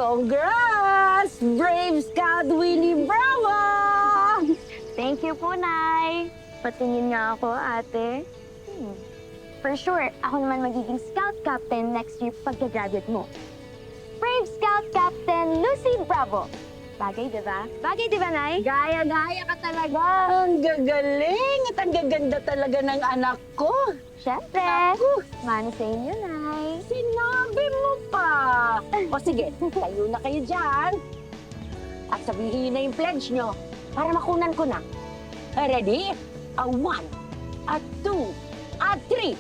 Congrats! Brave Scout Willie Bravo! Thank you po, Nay. Patingin nga ako, ate. For sure, ako naman magiging Scout Captain next year pagka-graduate mo. Brave Scout Captain Lucy Bravo. Bagay, di ba? Bagay, di ba, Nay? Gaya-gaya ka talaga. Ang gagaling at ang gaganda talaga ng anak ko. Siyempre. Ako, Mano sa inyo, Nay. sinabi mo pa. O sige, tayo na kayo dyan. At sabihin na yung pledge nyo para makunan ko na. Ready? A 1, a 2, a 3.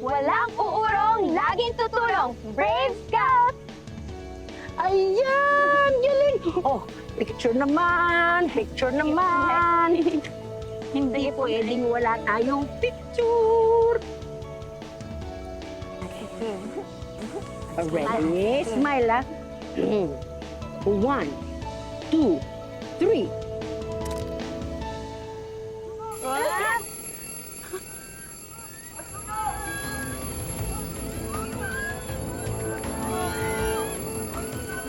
Walang uurong, laging tutulong. Brave Scout! Ayan! Galing! Oh, picture naman! Picture naman! Hindi pwedeng wala tayong picture! Ready? Smile, ah. 1, 2, 3.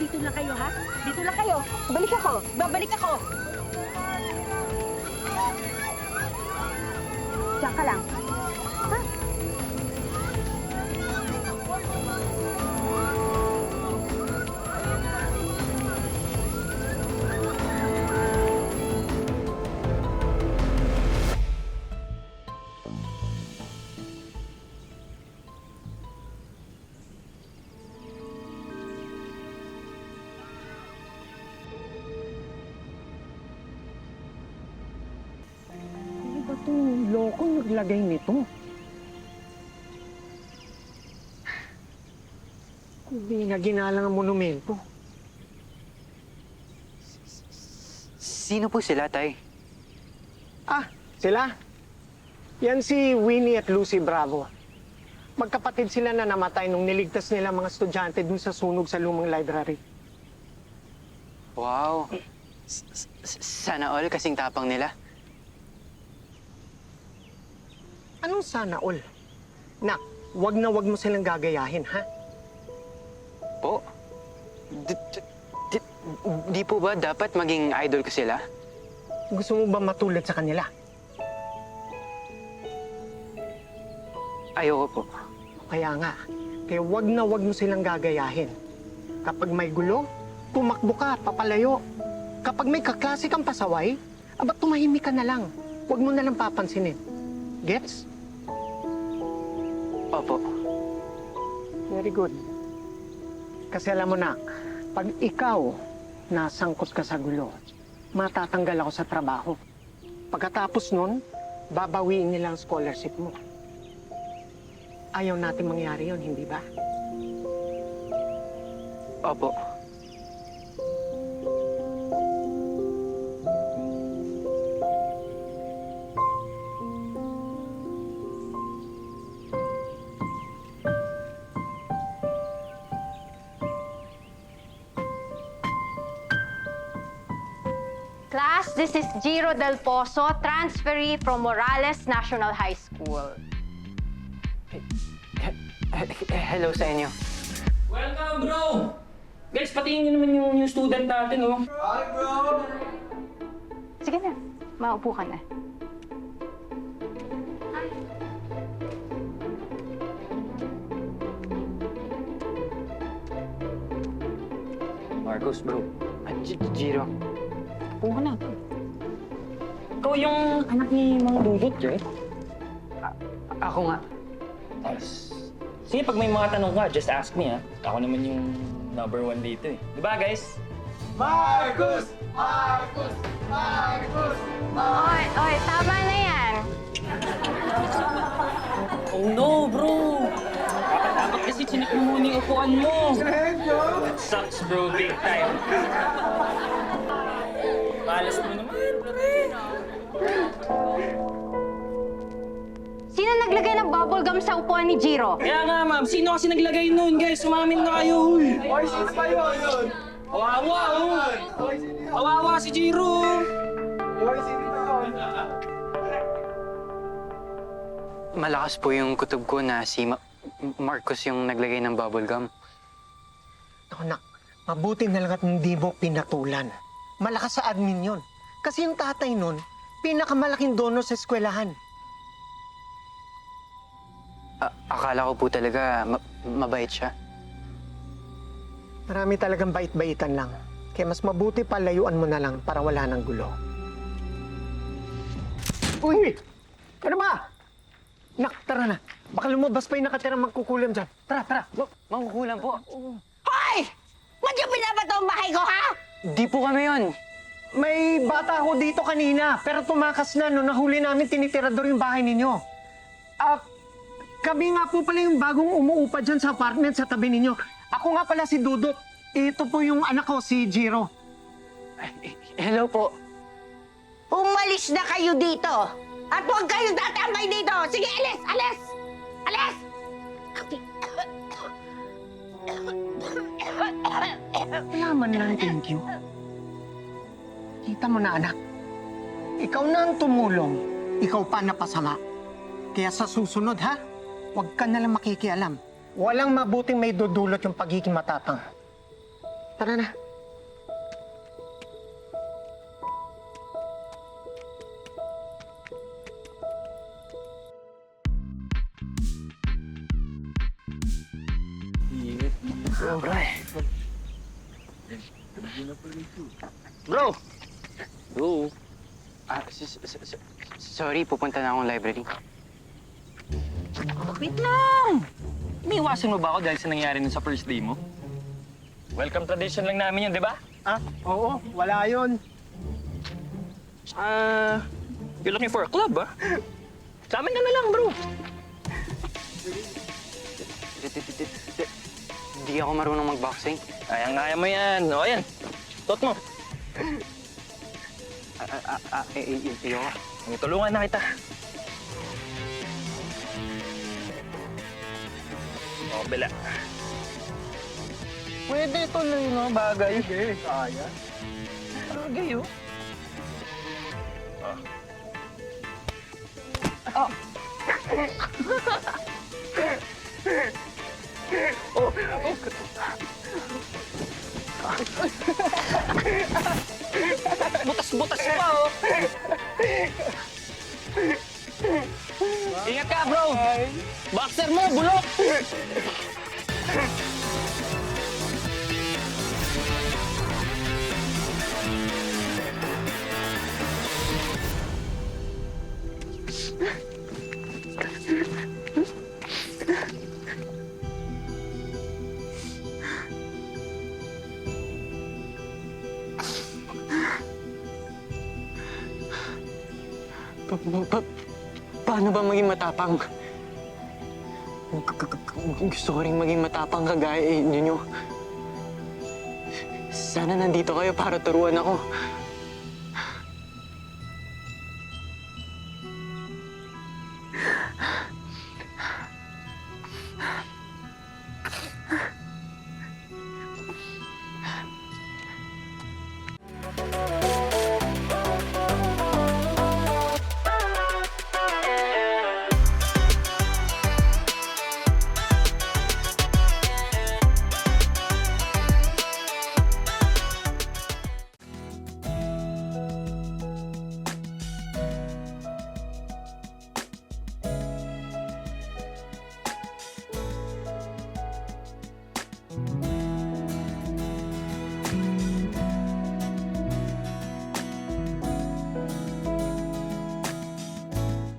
Dito lang kayo, ha? Dito lang kayo. Balik ako. Babalik ako. Diyan ka lang. Ha? Ano ba itong loko naglagay nito? Hindi na ginalang ang monumento. Sino po sila, Tay? Ah, sila? Yan si Winnie at Lucy Bravo. Magkapatid sila na namatay nung niligtas nila mga estudyante dun sa sunog sa lumang library. Wow. Sana all kasing tapang nila. Anong sana all? Nak, wag na wag mo silang gagayahin, ha? Po? Di po ba dapat maging idol ko sila? Gusto mo ba matulad sa kanila? Ayoko po. Kaya nga, kaya wag na wag mo silang gagayahin. Kapag may gulo, tumakbo ka, papalayo. Kapag may kaklase kang pasaway, aba tumahimik ka na lang. Wag mo na lang papansinin. Gets? Opo. Very good. Kasi alam mo na, pag ikaw nasangkot ka sa gulo, matatanggal ako sa trabaho. Pagkatapos nun, babawiin nila ang scholarship mo. Ayaw natin mangyari yon, hindi ba? Opo. Class, this is Giro Del Pozo, transferee from Morales National High School. Hello sa inyo. Welcome, bro! Guys, patingin nyo naman yung new student natin, oh. Sige na, maupo ka na. Marcos, bro. Jiro. Puha na. Ikaw yung anak ni Mang Dudut, right? Ako nga. Sige, pag may mga tanong ka, just ask me, ha? Ako naman yung number 1 dito, eh. Diba, guys? Oy, oy, tama na yan. Oh no, bro! Dapat kasi chinik mo muna yung upuan mo. That sucks, bro. Big time. Malas mo naman, pre. Sino naglagay ng bubble gum sa upuan ni Jiro? Kaya nga, ma'am. Sino kasi naglagay nun, guys? Umamin na kayo, uy. Kawawa, oh. Kawawa si Jiro. Malakas po yung kutob ko na si Marcos yung naglagay ng bubble gum. Ako, nak, Mabuti na lang at hindi mo pinatulan. Malakas sa admin yon. Kasi yung tatay nun, pinakamalaking donor sa eskwelahan. Akala ko po talaga mabait siya. Marami talagang bait-baitan lang. Kaya mas mabuti pa layuan mo na lang para wala nang gulo. Uy! Ano ba? Nak, tara na. Baka lumabas pa yung nakatirang magkukulam dyan. Tara, tara. Mangkukulam po. Hoy! Ba't yung binabato ang bahay ko, ha? Di po kami yun. May bata ako dito kanina, pero tumakas na nung nahuli namin tinitirador yung bahay ninyo. Kami nga po pala yung bagong umuupa dyan sa apartment sa tabi ninyo. Ako nga pala si Dudut. Ito po yung anak ko, si Jiro. Hello po. Umalis na kayo dito! At huwag kayong tatambay dito! Sige, alis! Alis! Alis! Wala man lang thank you. Kita mo na, anak. Ikaw na ang tumulong. Ikaw pa napasama. Kaya sa susunod, ha? Huwag ka na lang makikialam. Walang mabuting may dudulot yung pagiging matatang. Tara na. Bro! Bro? Sorry, pupunta na akong library. Wait lang! Iniwasan mo ba ako dahil sa nangyari nun sa first day mo? Welcome tradition lang namin yun, di ba? Oo, wala yun. You're looking for a club, ah? Sa amin ka na lang, bro. Hindi ako marunong mag-boxing. Kaya mo yan. O, yan. Tot mo. Iyo. Tulungan na kita. O, bila. Pwede tuloy, no? Bagay. Sige, kaya. Bagay, oh. Butas-butas pa, oh. Ingat ka, bro. Boxer mo, bulok. Paano ba maging matapang? Gusto ko rin maging matapang kagaya ninyo. Sana nandito kayo para turuan ako.